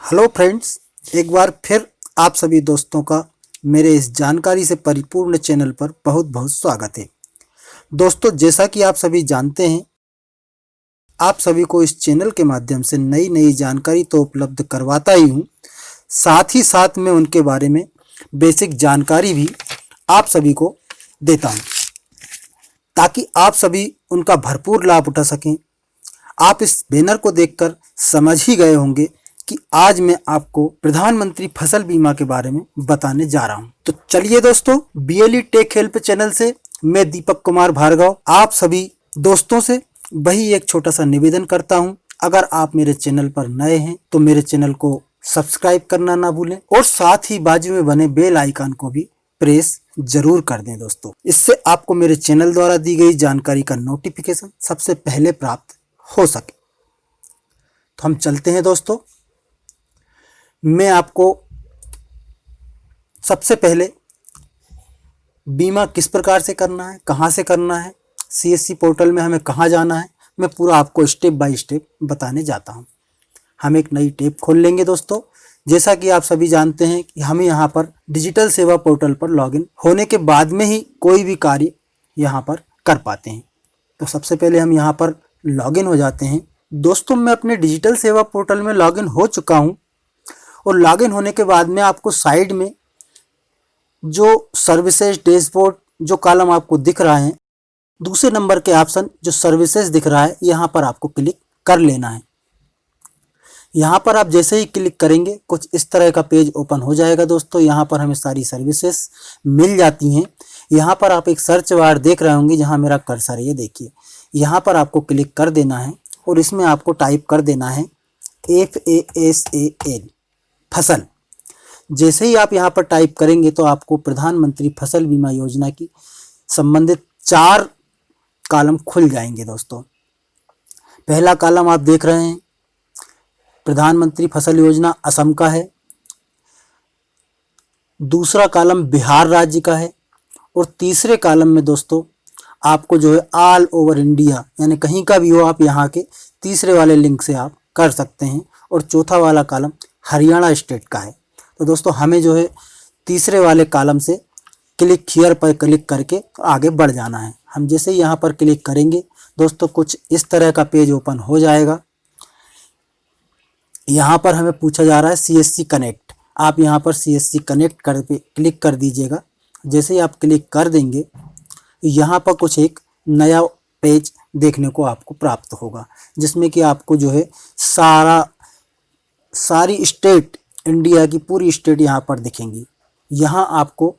Hello friends, एक बार फिर आप सभी दोस्तों का मेरे इस जानकारी से परिपूर्ण चैनल पर बहुत बहुत स्वागत है। दोस्तों, जैसा कि आप सभी जानते हैं, आप सभी को इस चैनल के माध्यम से नई नई जानकारी तो उपलब्ध करवाता ही हूँ, साथ ही साथ मैं उनके बारे में बेसिक जानकारी भी आप सभी को देता हूँ ताकि आप सभी उनका भरपूर लाभ उठा सकें। आप इस बैनर को देखकर समझ ही गए होंगे कि आज मैं आपको प्रधानमंत्री फसल बीमा के बारे में बताने जा रहा हूं। तो चलिए दोस्तों, बीएलई टेक हेल्प चैनल से मैं दीपक कुमार भार्गव आप सभी दोस्तों से वही एक छोटा सा निवेदन करता हूं। अगर आप मेरे चैनल पर नए हैं तो मेरे चैनल को सब्सक्राइब करना ना भूलें और साथ ही बाजू में बने बेल आइकन को भी प्रेस जरूर कर दें दोस्तों। इससे आपको मेरे चैनल द्वारा दी गई जानकारी का नोटिफिकेशन सबसे पहले प्राप्त हो सके। तो हम चलते हैं दोस्तों। मैं आपको सबसे पहले बीमा किस प्रकार से करना है, कहां से करना है, सीएससी पोर्टल में हमें कहां जाना है, मैं पूरा आपको स्टेप बाय स्टेप बताने जाता हूं। हम एक नई टैब खोल लेंगे दोस्तों। जैसा कि आप सभी जानते हैं कि हमें यहां पर डिजिटल सेवा पोर्टल पर लॉगिन होने के बाद में ही कोई भी कार्य यहां पर कर पाते हैं। तो सबसे पहले हम यहां पर लॉगिन हो जाते हैं। दोस्तों, मैं अपने डिजिटल सेवा पोर्टल में लॉगिन हो चुका हूं और लॉगिन होने के बाद में आपको साइड में जो सर्विसेज डैशबोर्ड जो कॉलम आपको दिख रहा है, दूसरे नंबर के ऑप्शन जो सर्विसेज दिख रहा है, यहाँ पर आपको क्लिक कर लेना है। यहाँ पर आप जैसे ही क्लिक करेंगे कुछ इस तरह का पेज ओपन हो जाएगा दोस्तों। यहाँ पर हमें सारी सर्विसेज मिल जाती हैं। यहाँ पर आप एक सर्च बार देख रहे होंगे जहाँ मेरा कर्सर है, ये देखिए। यहाँ पर आपको क्लिक कर देना है और इसमें आपको टाइप कर देना है FASAL फसल। जैसे ही आप यहाँ पर टाइप करेंगे तो आपको प्रधानमंत्री फसल बीमा योजना की संबंधित 4 कॉलम खुल जाएंगे दोस्तों। पहला कॉलम आप देख रहे हैं, प्रधानमंत्री फसल योजना असम का है। दूसरा कॉलम बिहार राज्य का है और तीसरे कॉलम में दोस्तों आपको जो है ऑल ओवर इंडिया, यानी कहीं का भी हो आप यहाँ के तीसरे वाले लिंक से आप कर सकते हैं। और चौथा वाला कॉलम हरियाणा स्टेट का है। तो दोस्तों हमें जो है तीसरे वाले कॉलम से क्लिक हियर पर क्लिक करके आगे बढ़ जाना है। हम जैसे ही यहाँ पर क्लिक करेंगे दोस्तों कुछ इस तरह का पेज ओपन हो जाएगा। यहाँ पर हमें पूछा जा रहा है CSC कनेक्ट। आप यहाँ पर CSC कनेक्ट कर पे क्लिक कर दीजिएगा। जैसे ही आप क्लिक कर देंगे यहाँ पर कुछ एक नया पेज देखने को आपको प्राप्त होगा, जिसमें कि आपको जो है सारी स्टेट, इंडिया की पूरी स्टेट यहाँ पर दिखेंगी। यहाँ आपको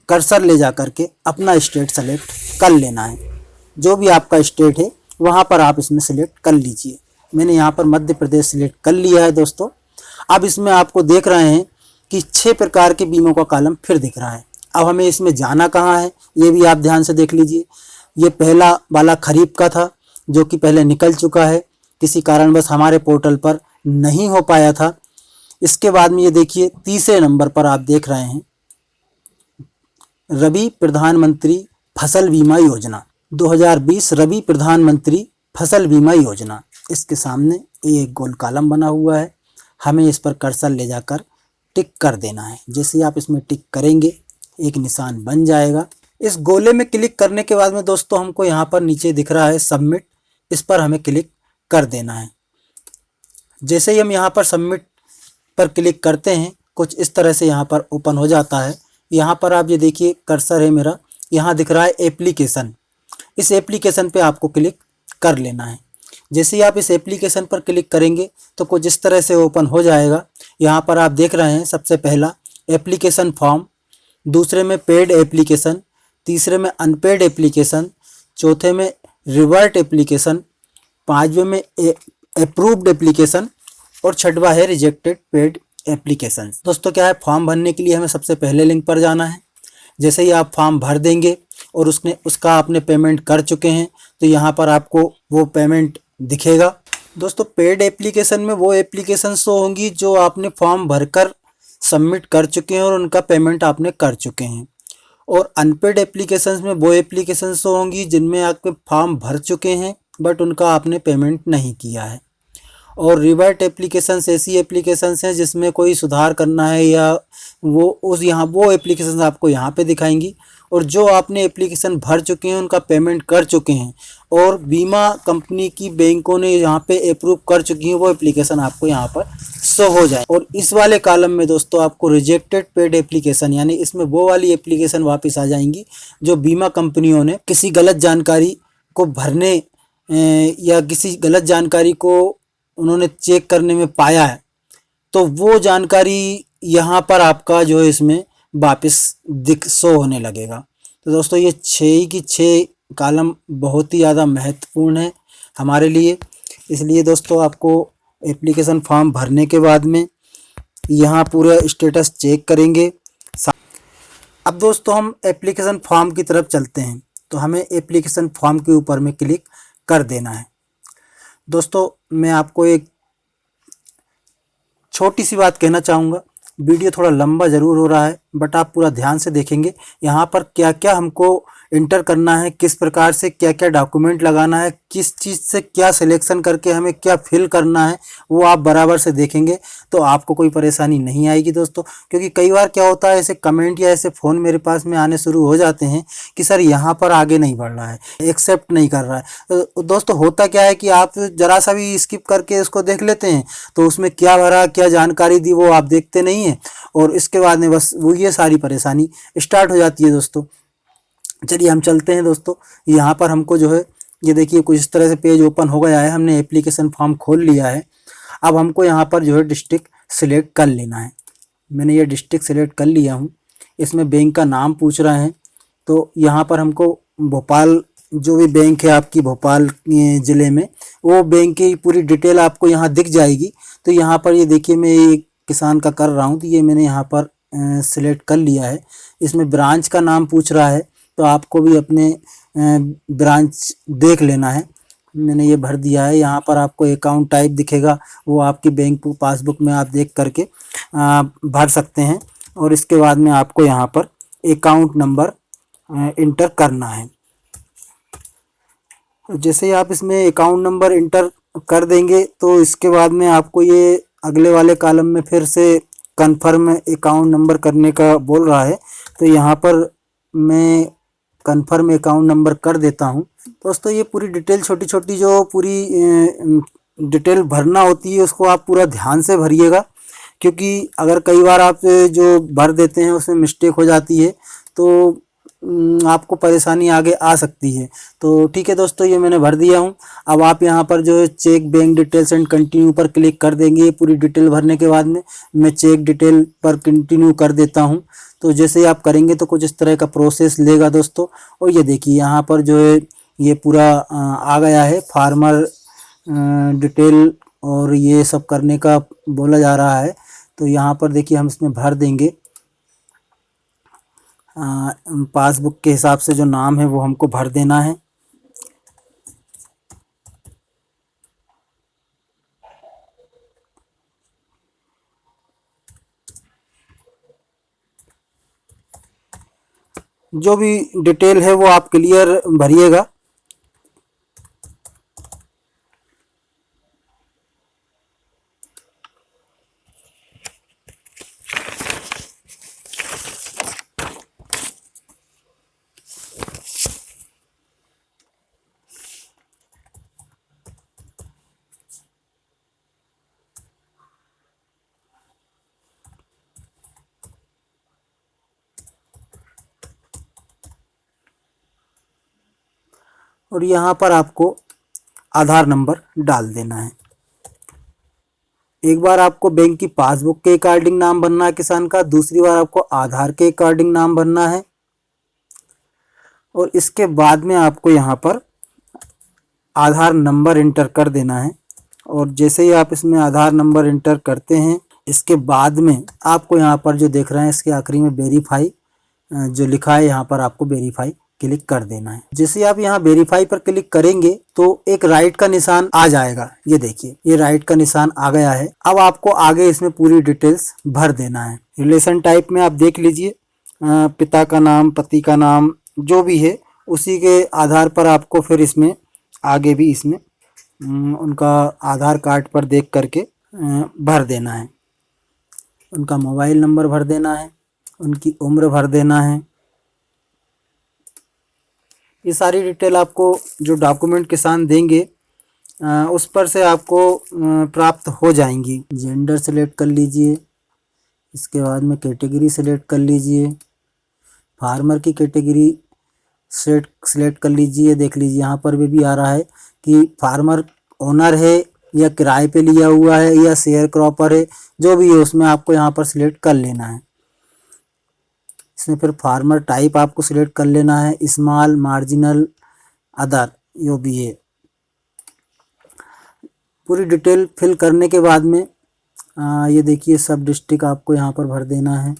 कर्सर ले जा करके अपना स्टेट सेलेक्ट कर लेना है। जो भी आपका स्टेट है वहाँ पर आप इसमें सेलेक्ट कर लीजिए। मैंने यहाँ पर मध्य प्रदेश सेलेक्ट कर लिया है दोस्तों। अब इसमें आपको देख रहे हैं कि 6 प्रकार के बीमों का कॉलम फिर दिख रहा है। अब हमें इसमें जाना कहाँ है ये भी आप ध्यान से देख लीजिए। ये पहला वाला खरीफ का था जो कि पहले निकल चुका है, किसी कारणवश हमारे पोर्टल पर नहीं हो पाया था। इसके बाद में ये देखिए तीसरे नंबर पर आप देख रहे हैं रबी प्रधानमंत्री फसल बीमा योजना 2020, रबी प्रधानमंत्री फसल बीमा योजना। इसके सामने एक गोल कॉलम बना हुआ है, हमें इस पर कर्सर ले जाकर टिक कर देना है। जैसे ही आप इसमें टिक करेंगे एक निशान बन जाएगा। इस गोले में क्लिक करने के बाद में दोस्तों हमको यहाँ पर नीचे दिख रहा है सबमिट, इस पर हमें क्लिक कर देना है। जैसे ही हम यहाँ पर सबमिट पर क्लिक करते हैं कुछ इस तरह से यहाँ पर ओपन हो जाता है। यहाँ पर आप ये देखिए कर्सर है मेरा, यहाँ दिख रहा है एप्लीकेशन। इस एप्लीकेशन पे आपको क्लिक कर लेना है। जैसे ही आप इस एप्लीकेशन पर क्लिक करेंगे तो कुछ इस तरह से ओपन हो जाएगा। यहाँ पर आप देख रहे हैं सबसे पहला एप्लीकेशन फॉर्म, दूसरे में पेड एप्लीकेशन, तीसरे में अनपेड एप्लीकेशन, चौथे में रिवर्ट एप्लीकेशन, पाँचवें में अप्रूव्ड एप्लीकेशन और छठवा है रिजेक्टेड पेड एप्लीकेशन। दोस्तों क्या है, फॉर्म भरने के लिए हमें सबसे पहले लिंक पर जाना है। जैसे ही आप फॉर्म भर देंगे और उसका आपने पेमेंट कर चुके हैं तो यहाँ पर आपको वो पेमेंट दिखेगा। दोस्तों पेड एप्लीकेशन में वो एप्लीकेशन शो होंगी जो आपने फॉर्म भरकर सबमिट कर चुके हैं और उनका पेमेंट आपने कर चुके हैं। और अनपेड एप्लीकेशंस में वो एप्लीकेशन शो होंगी जिनमें आपके फॉर्म भर चुके हैं बट उनका आपने पेमेंट नहीं किया है। और रिवर्ट एप्लीकेशंस ऐसी एप्लीकेशंस हैं जिसमें कोई सुधार करना है या वो एप्लीकेशंस आपको यहाँ पे दिखाएंगी। और जो आपने एप्लीकेशन भर चुके हैं उनका पेमेंट कर चुके हैं और बीमा कंपनी की बैंकों ने यहाँ पे अप्रूव कर चुकी हैं, वो एप्लीकेशन आपको यहाँ पर शो हो जाए। और इस वाले कॉलम में दोस्तों आपको रिजेक्टेड पेड एप्लीकेशन, यानी इसमें वो वाली एप्लीकेशन वापस आ जाएंगी जो बीमा कंपनियों ने किसी गलत जानकारी को भरने या किसी गलत जानकारी को उन्होंने चेक करने में पाया है, तो वो जानकारी यहाँ पर आपका जो है इसमें वापस शो होने लगेगा। तो दोस्तों ये 6 की 6 कॉलम बहुत ही ज़्यादा महत्वपूर्ण है हमारे लिए। इसलिए दोस्तों आपको एप्लीकेशन फॉर्म भरने के बाद में यहाँ पूरा स्टेटस चेक करेंगे। अब दोस्तों हम एप्लीकेशन फॉर्म की तरफ चलते हैं, तो हमें एप्लीकेशन फॉर्म के ऊपर में क्लिक कर देना है। दोस्तों मैं आपको एक छोटी सी बात कहना चाहूँगा, वीडियो थोड़ा लंबा ज़रूर हो रहा है बट आप पूरा ध्यान से देखेंगे यहाँ पर क्या क्या हमको इंटर करना है, किस प्रकार से क्या क्या डॉक्यूमेंट लगाना है, किस चीज़ से क्या सिलेक्शन करके हमें क्या फिल करना है, वो आप बराबर से देखेंगे तो आपको कोई परेशानी नहीं आएगी दोस्तों। क्योंकि कई बार क्या होता है, ऐसे कमेंट या ऐसे फ़ोन मेरे पास में आने शुरू हो जाते हैं कि सर यहाँ पर आगे नहीं बढ़ रहा है, एक्सेप्ट नहीं कर रहा है। तो दोस्तों होता क्या है कि आप ज़रा सा भी स्किप करके इसको देख लेते हैं तो उसमें क्या भरा, क्या जानकारी दी, वो आप देखते नहीं हैं और इसके बाद में बस वो ये सारी परेशानी स्टार्ट हो जाती है दोस्तों। चलिए हम चलते हैं दोस्तों। यहाँ पर हमको जो है ये देखिए कुछ इस तरह से पेज ओपन हो गया है, हमने एप्लीकेशन फॉर्म खोल लिया है। अब हमको यहाँ पर जो है डिस्ट्रिक्ट सिलेक्ट कर लेना है। मैंने ये डिस्ट्रिक्ट सिलेक्ट कर लिया हूँ। इसमें बैंक का नाम पूछ रहे हैं, तो यहाँ पर हमको भोपाल जो भी बैंक है आपकी भोपाल ज़िले में, वो बैंक की पूरी डिटेल आपको यहाँ दिख जाएगी। तो यहाँ पर ये देखिए मैं एक किसान का कर रहा हूँ, तो ये मैंने यहाँ पर सिलेक्ट कर लिया है। इसमें ब्रांच का नाम पूछ रहा है, तो आपको भी अपने ब्रांच देख लेना है। मैंने ये भर दिया है। यहाँ पर आपको अकाउंट टाइप दिखेगा, वो आपकी बैंक पासबुक में आप देख करके भर सकते हैं। और इसके बाद में आपको यहाँ पर अकाउंट नंबर इंटर करना है। जैसे ही आप इसमें अकाउंट नंबर इंटर कर देंगे तो इसके बाद में आपको ये अगले वाले कॉलम में फिर से कन्फर्म अकाउंट नंबर करने का बोल रहा है। तो यहाँ पर मैं कन्फर्म अकाउंट नंबर कर देता हूँ। दोस्तों ये पूरी डिटेल छोटी छोटी जो पूरी डिटेल भरना होती है उसको आप पूरा ध्यान से भरिएगा, क्योंकि अगर कई बार आप जो भर देते हैं उसमें मिस्टेक हो जाती है तो आपको परेशानी आगे आ सकती है। तो ठीक है दोस्तों, ये मैंने भर दिया हूँ। अब आप यहाँ पर जो है cheque bank details and continue पर क्लिक कर देंगे। पूरी डिटेल भरने के बाद में मैं चेक डिटेल पर कंटिन्यू कर देता हूँ। तो जैसे आप करेंगे तो कुछ इस तरह का प्रोसेस लेगा दोस्तों। और ये देखिए यहाँ पर जो है ये पूरा आ गया है फार्मर डिटेल और ये सब करने का बोला जा रहा है। तो यहाँ पर देखिए हम इसमें भर देंगे पासबुक के हिसाब से जो नाम है वो हमको भर देना है। जो भी डिटेल है वो आप क्लियर भरिएगा। और यहाँ पर आपको आधार नंबर डाल देना है। एक बार आपको बैंक की पासबुक के अकॉर्डिंग नाम भरना है किसान का, दूसरी बार आपको आधार के अकॉर्डिंग नाम भरना है। और इसके बाद में आपको यहाँ पर आधार नंबर इंटर कर देना है। और जैसे ही आप इसमें आधार नंबर इंटर करते हैं, इसके बाद में आपको यहाँ पर जो देख रहे हैं इसके आखिरी में वेरीफाई जो लिखा है, यहाँ पर आपको वेरीफाई क्लिक कर देना है। जैसे आप यहाँ वेरीफाई पर क्लिक करेंगे तो एक राइट का निशान आ जाएगा। ये देखिए ये राइट का निशान आ गया है। अब आपको आगे इसमें पूरी डिटेल्स भर देना है। रिलेशन टाइप में आप देख लीजिए, पिता का नाम, पति का नाम जो भी है उसी के आधार पर आपको फिर इसमें आगे भी इसमें उनका आधार कार्ड पर देख करके भर देना है। उनका मोबाइल नंबर भर देना है, उनकी उम्र भर देना है। ये सारी डिटेल आपको जो डॉक्यूमेंट किसान देंगे उस पर से आपको प्राप्त हो जाएंगी। जेंडर सेलेक्ट कर लीजिए, इसके बाद में कैटेगरी सेलेक्ट कर लीजिए, फार्मर की कैटेगरी सेलेक्ट कर लीजिए। देख लीजिए यहाँ पर भी आ रहा है कि फार्मर ओनर है या किराए पे लिया हुआ है या शेयर क्रॉपर है, जो भी है उसमें आपको यहाँ पर सिलेक्ट कर लेना है। इसमें फिर फार्मर टाइप आपको सिलेक्ट कर लेना है, स्मॉल, मार्जिनल, अदर, जो भी है। पूरी डिटेल फिल करने के बाद में ये देखिए सब डिस्ट्रिक्ट आपको यहाँ पर भर देना है।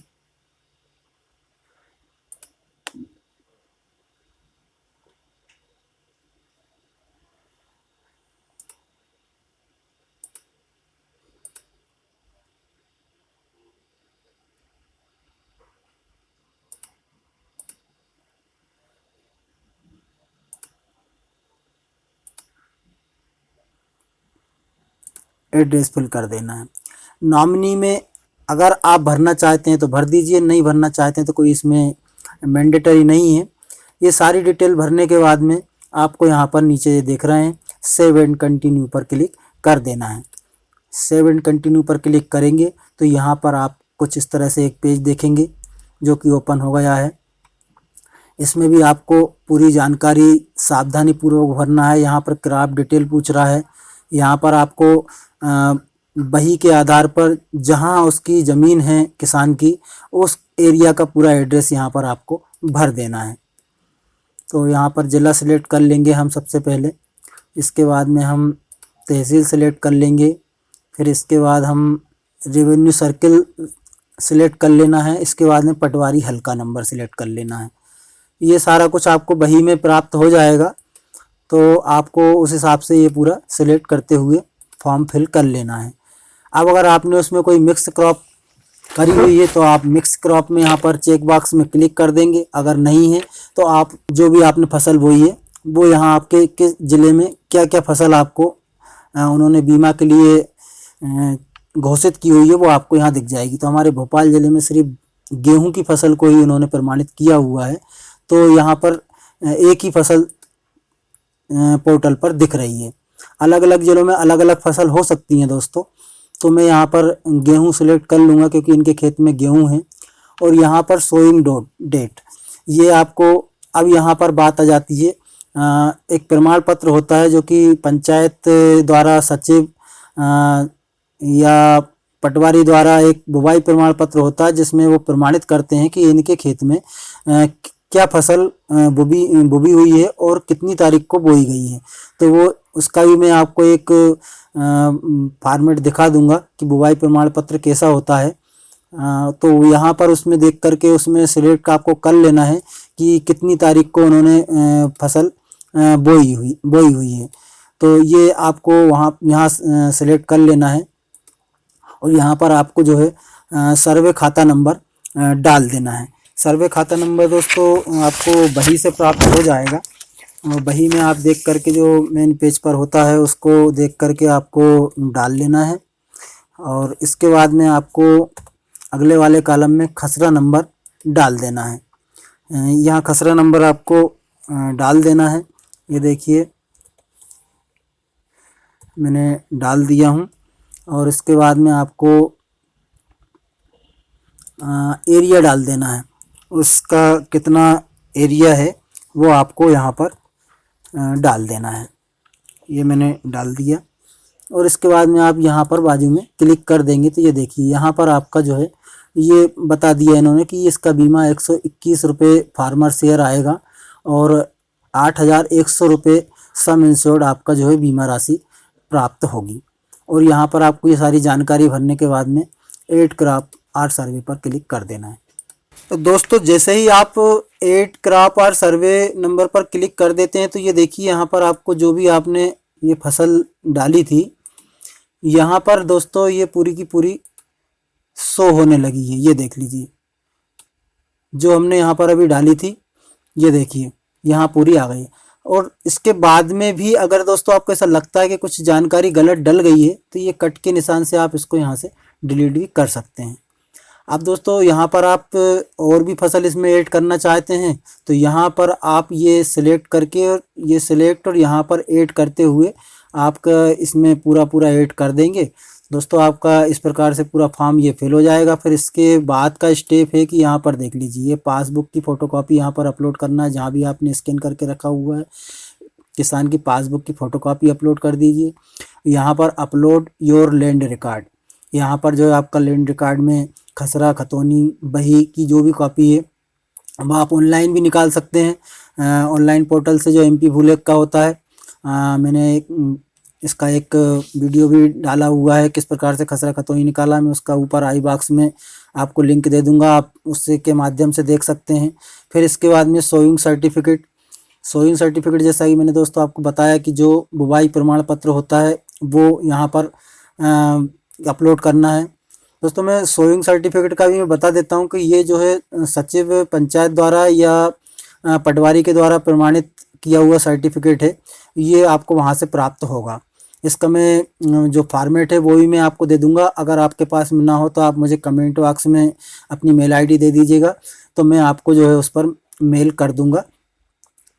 एड्रेस फिल कर देना है। नॉमिनी में अगर आप भरना चाहते हैं तो भर दीजिए, नहीं भरना चाहते हैं तो कोई इसमें मैंडेटरी नहीं है। ये सारी डिटेल भरने के बाद में आपको यहाँ पर नीचे ये देख रहे हैं सेव एंड कंटिन्यू पर क्लिक कर देना है। सेव एंड कंटिन्यू पर क्लिक करेंगे तो यहाँ पर आप कुछ इस तरह से एक पेज देखेंगे जो कि ओपन हो गया है। इसमें भी आपको पूरी जानकारी सावधानी पूर्वक भरना है। यहाँ पर क्रॉप डिटेल पूछ रहा है। यहाँ पर आपको बही के आधार पर जहाँ उसकी ज़मीन है किसान की, उस एरिया का पूरा एड्रेस यहाँ पर आपको भर देना है। तो यहाँ पर ज़िला सेलेक्ट कर लेंगे हम सबसे पहले, इसके बाद में हम तहसील सेलेक्ट कर लेंगे, फिर इसके बाद हम रेवेन्यू सर्किल सेलेक्ट कर लेना है, इसके बाद में पटवारी हल्का नंबर सेलेक्ट कर लेना है। ये सारा कुछ आपको बही में प्राप्त हो जाएगा, तो आपको उस हिसाब से ये पूरा सेलेक्ट करते हुए फॉर्म फिल कर लेना है। अब अगर आपने उसमें कोई मिक्स क्रॉप करी हुई है तो आप मिक्स क्रॉप में यहाँ पर चेक बॉक्स में क्लिक कर देंगे। अगर नहीं है तो आप जो भी आपने फसल बोई है वो यहाँ आपके किस ज़िले में क्या क्या फसल आपको उन्होंने बीमा के लिए घोषित की हुई है वो आपको यहाँ दिख जाएगी। तो हमारे भोपाल ज़िले में सिर्फ गेहूं की फसल को ही उन्होंने प्रमाणित किया हुआ है, तो यहाँ पर एक ही फसल पोर्टल पर दिख रही है। अलग अलग ज़िलों में अलग अलग फसल हो सकती हैं दोस्तों। तो मैं यहाँ पर गेहूं सेलेक्ट कर लूँगा क्योंकि इनके खेत में गेहूं है। और यहाँ पर शोइंग डेट, ये आपको अब यहाँ पर बात आ जाती है, एक प्रमाण पत्र होता है जो कि पंचायत द्वारा सचिव या पटवारी द्वारा एक बुवाई प्रमाण पत्र होता है जिसमें वो प्रमाणित करते हैं कि इनके खेत में क्या फसल बुबी हुई है और कितनी तारीख को बोई गई है। तो वो उसका भी मैं आपको एक फॉर्मेट दिखा दूंगा कि बुवाई प्रमाण पत्र कैसा होता है। तो यहाँ पर उसमें देख करके उसमें सिलेक्ट आपको कर लेना है कि कितनी तारीख को उन्होंने फसल बोई हुई है। तो ये आपको यहाँ सेलेक्ट कर लेना है और यहाँ पर आपको जो है सर्वे खाता नंबर डाल देना है। सर्वे खाता नंबर दोस्तों आपको बही से प्राप्त हो जाएगा। बही में आप देख करके जो मेन पेज पर होता है उसको देख करके आपको डाल लेना है। और इसके बाद में आपको अगले वाले कॉलम में खसरा नंबर डाल देना है। यहाँ खसरा नंबर आपको डाल देना है। ये देखिए मैंने डाल दिया हूँ। और इसके बाद में आपको एरिया डाल देना है, उसका कितना एरिया है वो आपको यहाँ पर डाल देना है। ये मैंने डाल दिया और इसके बाद में आप यहाँ पर बाजू में क्लिक कर देंगे तो ये देखिए यहाँ पर आपका जो है ये बता दिया इन्होंने कि इसका बीमा 121 रुपये फार्मर शेयर आएगा और 8,100 रुपये सम इंश्योर्ड आपका जो है बीमा राशि प्राप्त होगी। और यहाँ पर आपको ये सारी जानकारी भरने के बाद में एड क्रॉप आर सर्वे पर क्लिक कर देना है। तो दोस्तों जैसे ही आप add crop or survey number पर क्लिक कर देते हैं तो ये देखिए यहाँ पर आपको जो भी आपने ये फसल डाली थी यहाँ पर दोस्तों ये पूरी की पूरी शो होने लगी है। ये देख लीजिए जो हमने यहाँ पर अभी डाली थी, ये देखिए यहाँ पूरी आ गई है। और इसके बाद में भी अगर दोस्तों आपको ऐसा लगता है कि कुछ जानकारी गलत डल गई है तो ये कट के निशान से आप इसको यहाँ से डिलीट भी कर सकते हैं। अब दोस्तों यहाँ पर आप और भी फसल इसमें ऐड करना चाहते हैं तो यहाँ पर आप ये सिलेक्ट करके और ये सिलेक्ट और यहाँ पर ऐड करते हुए आपका इसमें पूरा ऐड कर देंगे दोस्तों। आपका इस प्रकार से पूरा फॉर्म ये फिल हो जाएगा। फिर इसके बाद का स्टेप है कि यहाँ पर देख लीजिए, ये पासबुक की फ़ोटोकॉपी यहाँ पर अपलोड करना है। जहाँ भी आपने स्कैन करके रखा हुआ है किसान की पासबुक की फ़ोटोकॉपी अपलोड कर दीजिए। यहाँ पर अपलोड योर लैंड रिकॉर्ड, यहाँ पर जो है आपका लैंड रिकॉर्ड में खसरा खतौनी बही की जो भी कॉपी है वो आप ऑनलाइन भी निकाल सकते हैं। ऑनलाइन पोर्टल से जो MP भूलेख का होता है, मैंने इसका एक वीडियो भी डाला हुआ है किस प्रकार से खसरा खतौनी निकाला। मैं उसका ऊपर आई बॉक्स में आपको लिंक दे दूंगा, आप उससे के माध्यम से देख सकते हैं। फिर इसके बाद में सोइंग सर्टिफिकेट, जैसा कि मैंने दोस्तों आपको बताया कि जो बुवाई प्रमाण पत्र होता है वो यहाँ पर अपलोड करना है। दोस्तों मैं सोइंग सर्टिफिकेट का भी मैं बता देता हूँ कि ये जो है सचिव पंचायत द्वारा या पटवारी के द्वारा प्रमाणित किया हुआ सर्टिफिकेट है, ये आपको वहाँ से प्राप्त होगा। इसका मैं जो फॉर्मेट है वो भी मैं आपको दे दूंगा। अगर आपके पास ना हो तो आप मुझे कमेंट बॉक्स में अपनी मेल ID दे दीजिएगा तो मैं आपको जो है उस पर मेल कर दूंगा।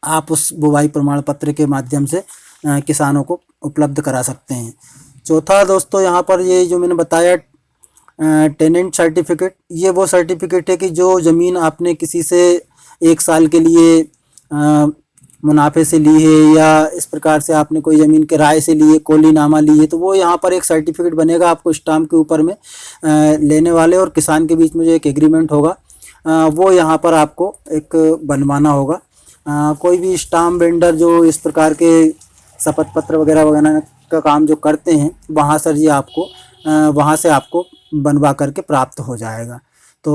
आप उस बुवाई प्रमाण पत्र के माध्यम से किसानों को उपलब्ध करा सकते हैं। चौथा दोस्तों यहाँ पर ये जो मैंने बताया टेनेंट सर्टिफिकेट, ये वो सर्टिफिकेट है कि जो ज़मीन आपने किसी से 1 साल के लिए मुनाफे से ली है या इस प्रकार से आपने कोई ज़मीन किराए से ली है, कोलीनामा ली है, तो वो यहाँ पर एक सर्टिफिकेट बनेगा आपको स्टाम्प के ऊपर में। लेने वाले और किसान के बीच में जो एक एग्रीमेंट होगा वो यहाँ पर आपको एक बनवाना होगा। कोई भी स्टाम्प वेंडर जो इस प्रकार के शपथ पत्र वगैरह का काम जो करते हैं वहाँ सर ये आपको वहाँ से आपको बनवा करके प्राप्त हो जाएगा। तो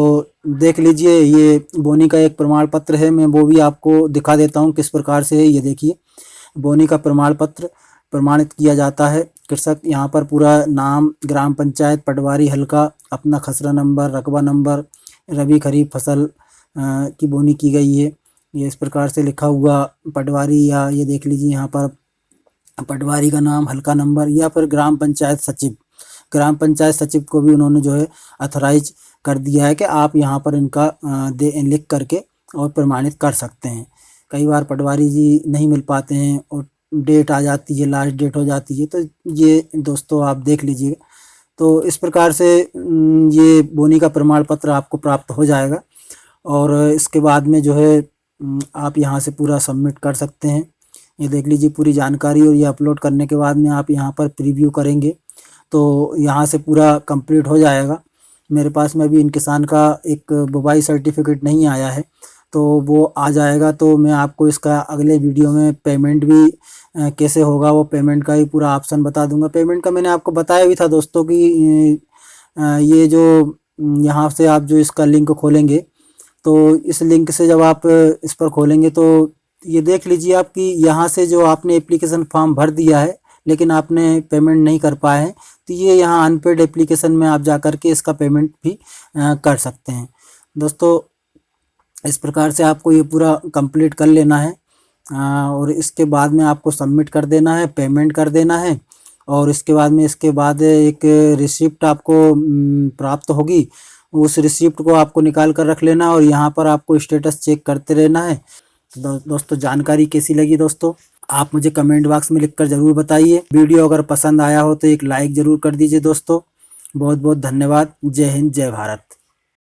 देख लीजिए, ये बोनी का एक प्रमाण पत्र है, मैं वो भी आपको दिखा देता हूँ किस प्रकार से है। ये देखिए, बोनी का प्रमाण पत्र प्रमाणित किया जाता है। कृषक यहाँ पर पूरा नाम, ग्राम पंचायत, पटवारी हल्का, अपना खसरा नंबर, रकबा नंबर, रबी खरीफ फसल की बोनी की गई है, ये इस प्रकार से लिखा हुआ पटवारी, या ये देख लीजिए यहाँ पर पटवारी का नाम, हल्का नंबर, या फिर ग्राम पंचायत सचिव को भी उन्होंने जो है अथोराइज कर दिया है कि आप यहाँ पर इनका लिख करके और प्रमाणित कर सकते हैं। कई बार पटवारी जी नहीं मिल पाते हैं और डेट आ जाती है, लास्ट डेट हो जाती है, तो ये दोस्तों आप देख लीजिए। तो इस प्रकार से ये बोनी का प्रमाण पत्र आपको प्राप्त हो जाएगा और इसके बाद में जो है आप यहाँ से पूरा सबमिट कर सकते हैं। ये देख लीजिए पूरी जानकारी, और ये अपलोड करने के बाद में आप यहाँ पर प्रीव्यू करेंगे तो यहाँ से पूरा कंप्लीट हो जाएगा। मेरे पास में अभी इन किसान का एक बुवाई सर्टिफिकेट नहीं आया है, तो वो आ जाएगा तो मैं आपको इसका अगले वीडियो में पेमेंट भी कैसे होगा वो पेमेंट का ही पूरा ऑप्शन बता दूंगा। पेमेंट का मैंने आपको बताया भी था दोस्तों कि ये जो यहाँ से आप जो इसका लिंक खोलेंगे तो इस लिंक से जब आप इस पर खोलेंगे तो ये देख लीजिए आप कि यहाँ से जो आपने एप्लीकेशन फॉर्म भर दिया है लेकिन आपने पेमेंट नहीं कर पाए हैं, तो ये यहाँ अनपेड एप्लीकेशन में आप जा कर के इसका पेमेंट भी कर सकते हैं। दोस्तों इस प्रकार से आपको ये पूरा कंप्लीट कर लेना है और इसके बाद में आपको सबमिट कर देना है, पेमेंट कर देना है, और इसके बाद एक रिसिप्ट आपको प्राप्त होगी। उस रिसिप्ट को आपको निकाल कर रख लेना और यहाँ पर आपको स्टेटस चेक करते रहना है। तो दोस्तों जानकारी कैसी लगी दोस्तों, आप मुझे कमेंट बॉक्स में लिखकर ज़रूर बताइए। वीडियो अगर पसंद आया हो तो एक लाइक ज़रूर कर दीजिए दोस्तों। बहुत बहुत धन्यवाद। जय हिंद, जय भारत।